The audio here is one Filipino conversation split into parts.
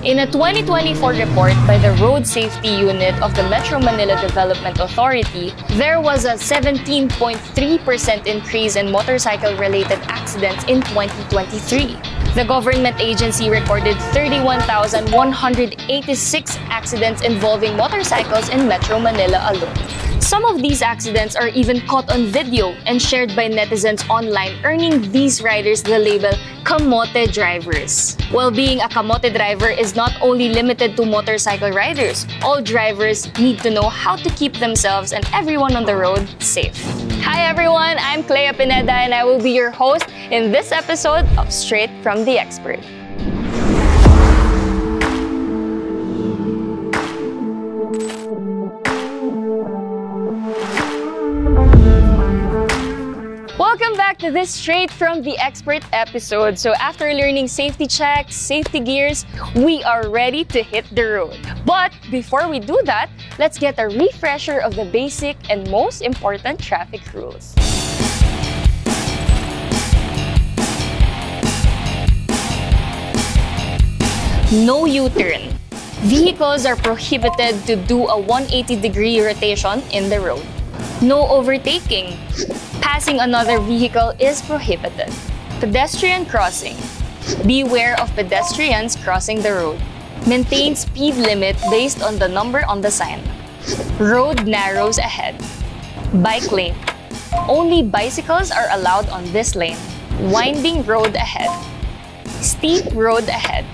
In a 2024 report by the Road Safety Unit of the Metro Manila Development Authority, there was a 17.3% increase in motorcycle-related accidents in 2023. The government agency recorded 31,186 accidents involving motorcycles in Metro Manila alone. Some of these accidents are even caught on video and shared by netizens online, earning these riders the label kamote drivers. While being a kamote driver is not only limited to motorcycle riders, all drivers need to know how to keep themselves and everyone on the road safe. Hi everyone, I'm Clea Pineda and I will be your host in this episode of Straight from the Expert. Welcome back to this Straight from the Expert episode. So after learning safety checks, safety gears, we are ready to hit the road. But before we do that, let's get a refresher of the basic and most important traffic rules. No U-turn. Vehicles are prohibited to do a 180-degree rotation in the road. No overtaking. Passing another vehicle is prohibited. Pedestrian crossing. Beware of pedestrians crossing the road. Maintain speed limit based on the number on the sign. Road narrows ahead. Bike lane. Only bicycles are allowed on this lane. Winding road ahead. Steep road ahead.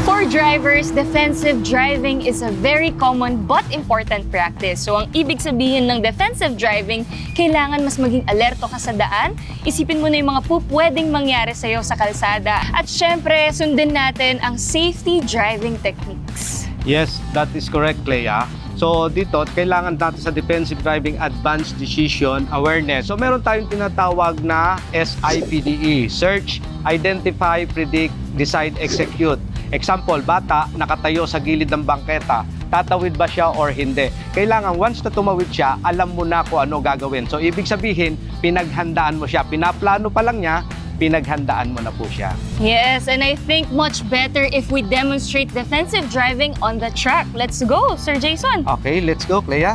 For drivers, defensive driving is a very common but important practice. So ang ibig sabihin ng defensive driving, kailangan mas maging alerto ka sa daan, isipin mo na yung mga pwedeng mangyari sa'yo sa kalsada, at syempre, sundin natin ang safety driving techniques. Yes, that is correct, Clea. So dito, kailangan natin sa defensive driving advanced decision awareness. So meron tayong tinatawag na SIPDE, Search, Identify, Predict, Decide, Execute. Example, bata, nakatayo sa gilid ng bangketa. Tatawid ba siya or hindi? Kailangan once na tumawid siya, alam mo na kung ano gagawin. So ibig sabihin, pinaghandaan mo siya. Pinaplano pa lang niya, pinaghandaan mo na po siya. Yes, and I think much better if we demonstrate defensive driving on the track. Let's go, Sir Jason. Okay, let's go, Clea.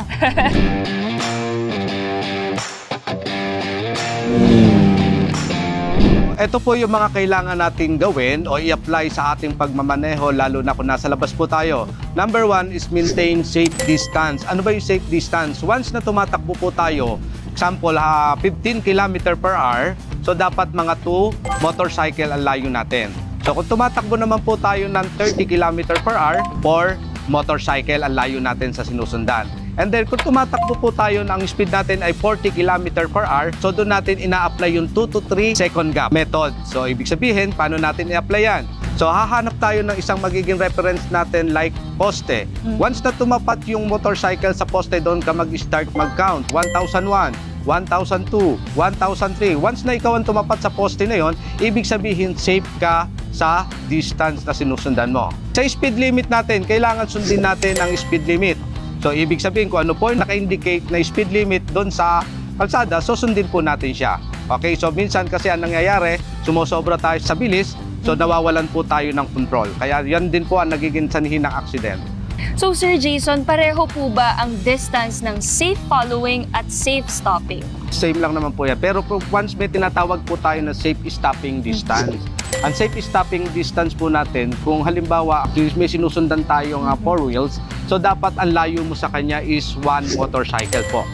Ito po yung mga kailangan nating gawin o i-apply sa ating pagmamaneho, lalo na kung nasa labas po tayo. Number 1 is maintain safe distance. Ano ba yung safe distance? Once na tumatakbo po tayo, example, 15 km per hour, so dapat mga 2 motorcycle ang layo natin. So kung tumatakbo naman po tayo ng 30 km per hour, 4 motorcycle ang layo natin sa sinusundan. And then, kung tumatakbo po tayo na ang speed natin ay 40 km per hour, so doon natin ina-apply yung 2 to 3 second gap method. So, ibig sabihin, paano natin i-apply yan? So, hahanap tayo ng isang magiging reference natin like poste. Once na tumapat yung motorcycle sa poste, doon ka mag-start mag-count. 1,001, 1,002, 1,003. Once na ikaw ang tumapat sa poste na yon, ibig sabihin, safe ka sa distance na sinusundan mo. Sa speed limit natin, kailangan sundin natin ang speed limit. So, ibig sabihin kung ano po naka-indicate na speed limit doon sa kalsada, so sundin po natin siya. Okay, so minsan kasi ang nangyayari, sumusobra tayo sa bilis, so nawawalan po tayo ng control. Kaya yan din po ang nagiging sanhi ng accident. So, Sir Jason, pareho po ba ang distance ng safe following at safe stopping? Same lang naman po yan. Pero once may tinatawag po tayo na safe stopping distance, ang safe stopping distance po natin, kung halimbawa may sinusundan tayong 4 wheels, so dapat ang layo mo sa kanya is 1 motorcycle po.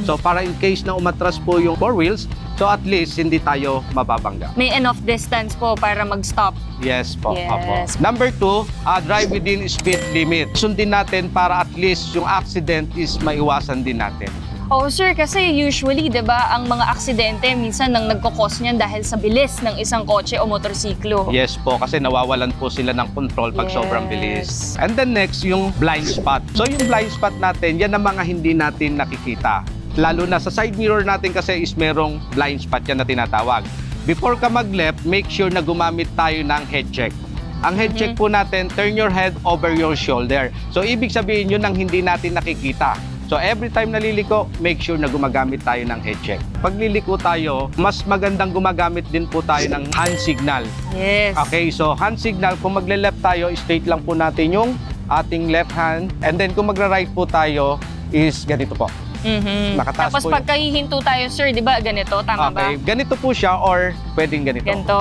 So para in case na umatras po yung 4 wheels, so at least hindi tayo mababangga. May enough distance po para mag-stop. Yes po. Yes. Opo. Number 2, drive within speed limit. Sundin natin para at least yung accident is maiwasan din natin. Oh, sir, kasi usually, 'di ba, ang mga aksidente minsan nang nagko-cause niyan dahil sa bilis ng isang kotse o motorsiklo. Yes po, kasi nawawalan po sila ng control pag sobrang bilis. And then next, yung blind spot. So yung blind spot natin, yan ang mga hindi natin nakikita. Lalo na sa side mirror natin kasi is merong blind spot yan na tinatawag. Before ka mag-left, make sure na gumamit tayo ng head check. Ang head check po natin, turn your head over your shoulder. So ibig sabihin yun ang hindi natin nakikita. So every time naliliko, make sure na gumagamit tayo ng head check. Pag liliko tayo, mas magandang gumagamit din po tayo ng hand signal. Yes. Okay, so hand signal, kung magle-left tayo, straight lang po natin yung ating left hand. And then kung magra-right po tayo, is ganito po. Nakataas Tapos po pagka hihinto tayo, sir, di ba ganito? Tama ba? Okay, ganito po siya or pwedeng ganito. Ganito.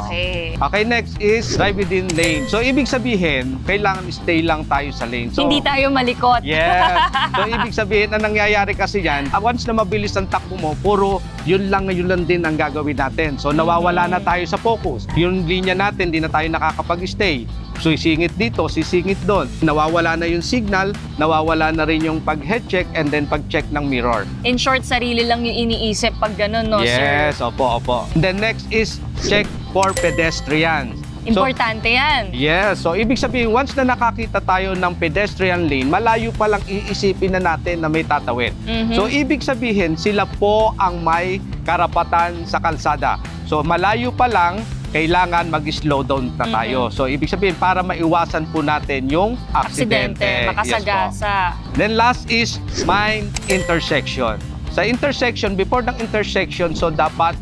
Okay. Okay, next is drive within lane. So, ibig sabihin, kailangan stay lang tayo sa lane. So, Hindi tayo malikot. yes. So, ibig sabihin, na nangyayari kasi yan, once na mabilis ang takbo mo, puro yun lang din ang gagawin natin. So, nawawala na tayo sa focus. Yung linya natin, di na tayo nakakapag-stay. So, sisingit dito, sisingit doon. Nawawala na yung signal, nawawala na rin yung pag-head check and then pag-check ng mirror. In short, sarili lang yung iniisip pag ganun, no, sir? Yes, opo. Then next is check for pedestrians. Importante yan. Yes, so ibig sabihin, once na nakakita tayo ng pedestrian lane, malayo pa lang iisipin na natin na may tatawid. So ibig sabihin, sila po ang may karapatan sa kalsada. So malayo pa lang, kailangan mag-slow down na tayo. So, ibig sabihin, para maiwasan po natin yung aksidente. Makasagasa. Yes, then last is mind intersection. Sa intersection, before ng intersection, so dapat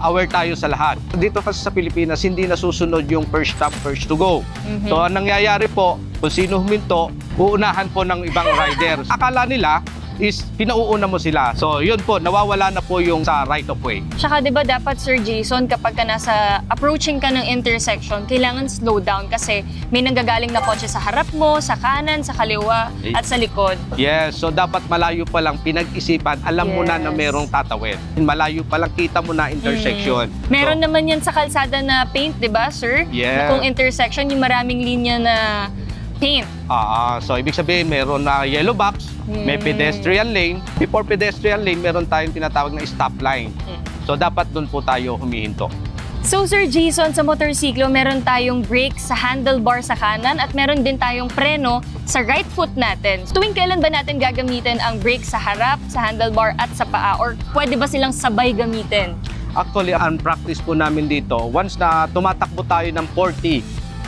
aware tayo sa lahat. Dito kasi sa Pilipinas, hindi nasusunod yung first stop, first to go. So, ang nangyayari po, kung sino huminto, uunahan po ng ibang riders. Akala nila, is pinauuna mo sila. So, yun po, nawawala na po yung sa right of way. Tsaka, di ba dapat, Sir Jason, kapag ka approaching ka ng intersection, kailangan slow down kasi may nanggagaling na kotse sa harap mo, sa kanan, sa kaliwa, at sa likod. Yes, so dapat malayo pa lang pinag-isipan, alam mo na merong tatawid. Malayo pa lang kita mo na intersection. Meron naman yan sa kalsada na paint, di ba, sir? Yes. Kung intersection, yung maraming linya na paint. So ibig sabihin, meron na yellow box, may pedestrian lane. Before pedestrian lane, meron tayong tinatawag na stop line. So dapat doon po tayo humihinto. So Sir Jason, sa motorsiklo, meron tayong brake sa handlebar sa kanan at meron din tayong preno sa right foot natin. Tuwing kailan ba natin gagamitin ang brake sa harap, sa handlebar at sa paa? Or pwede ba silang sabay gamitin? Actually, ang practice po namin dito, once na tumatakbo tayo ng 40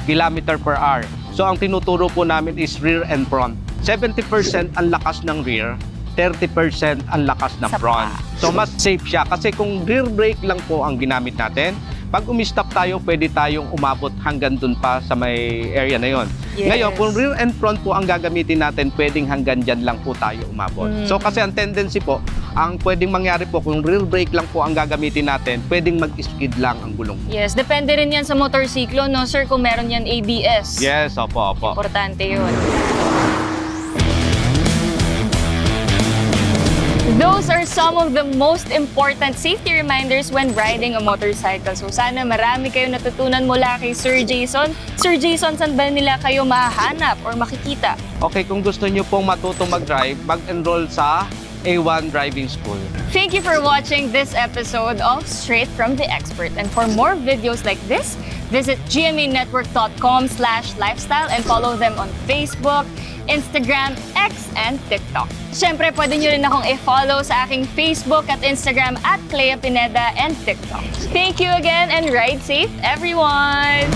km/h, so ang tinuturo po namin is rear and front. 70% ang lakas ng rear, 30% ang lakas ng front. So mas safe siya kasi kung rear brake lang po ang ginamit natin, pag umistop tayo, pwede tayong umabot hanggang dun pa sa may area na yon. Yes. Ngayon, kung rear and front po ang gagamitin natin, pwedeng hanggang dyan lang po tayo umabot. So kasi ang tendency po, ang pwedeng mangyari po, kung rear brake lang po ang gagamitin natin, pwedeng mag-skid lang ang gulong. Yes, depende rin yan sa motorsiklo, no sir, kung meron yan ABS. Yes, opo. Importante yun. Those are some of the most important safety reminders when riding a motorcycle. So sana marami kayo natutunan mula kay Sir Jason. Sir Jason, saan ba nila kayo mahahanap or makikita? Okay, kung gusto nyo pong matuto mag-drive, mag-enroll sa A1 Driving School. Thank you for watching this episode of Straight from the Expert. And for more videos like this, visit gmanetwork.com/lifestyle and follow them on Facebook, Instagram, X, and TikTok. Siyempre, pwede nyo rin akong i-follow sa aking Facebook at Instagram at Clea Pineda and TikTok. Thank you again and ride safe, everyone!